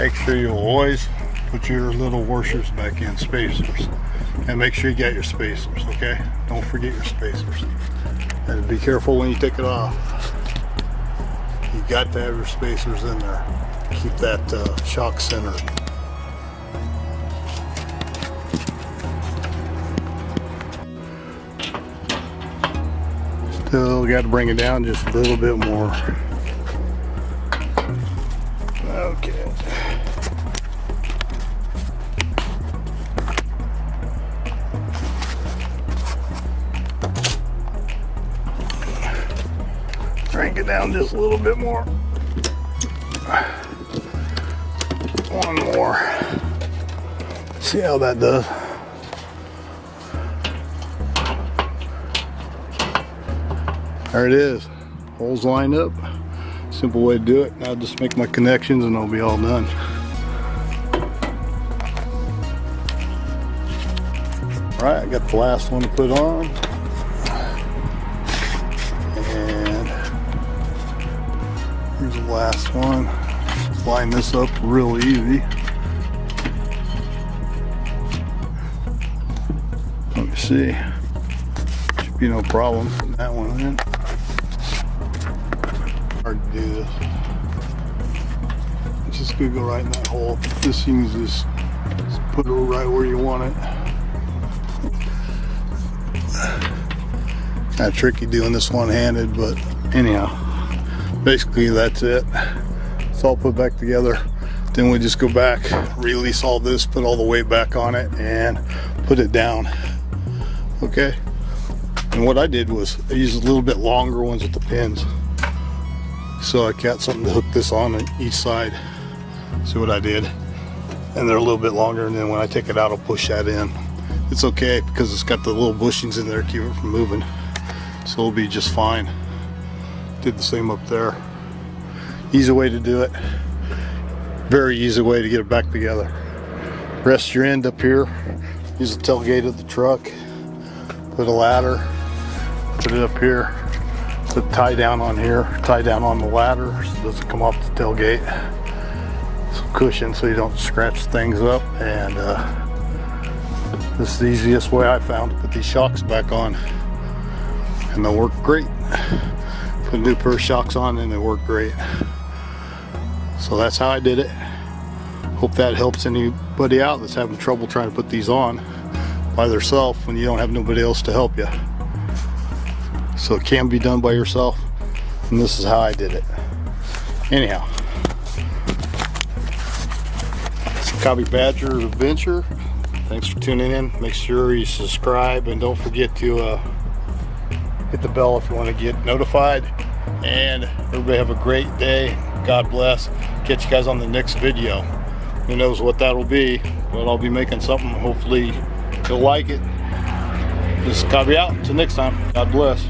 Make sure you always put your little washers back in, spacers, and make sure you get your spacers, okay? Don't forget your spacers, and be careful when you take it off. You got to have your spacers in there. Keep that shock centered. Still got to bring it down just a little bit more. Okay. Crank it down just a little bit more. One more. See how that does. There it is. Holes lined up. Simple way to do it. Now just make my connections and I'll be all done. Alright, I got the last one to put on. And here's the last one. Just line this up real easy. Let me see. Should be no problem putting that one in. Hard to do this. It's just gonna go right in that hole. This thing is just put it right where you want it. Kind of tricky doing this one-handed, but anyhow, basically that's it. It's all put back together. Then we just go back, release all this, put all the weight back on it, and put it down. Okay. And what I did was I used a little bit longer ones with the pins. So I got something to hook this on each side. See what I did? And they're a little bit longer, and then when I take it out, I'll push that in. It's okay because it's got the little bushings in there to keep it from moving. So it'll be just fine. Did the same up there. Easy way to do it. Very easy way to get it back together. Rest your end up here. Use the tailgate of the truck. Put a ladder. Put it up here. Put tie down on here. Tie down on the ladder so it doesn't come off the tailgate. Some cushion so you don't scratch things up. And this is the easiest way I found to put these shocks back on. And they'll work great. Put a new pair of shocks on and they work great. So that's how I did it. Hope that helps anybody out that's having trouble trying to put these on by themselves when you don't have nobody else to help you. So it can be done by yourself, and this is how I did it. Anyhow, it's Cobby Badger Adventure. Thanks for tuning in. Make sure you subscribe and don't forget to hit the bell if you want to get notified. And everybody have a great day. God bless. Catch you guys on the next video. Who knows what that'll be, but I'll be making something. Hopefully you'll like it. This is Cobby out. Until next time, God bless.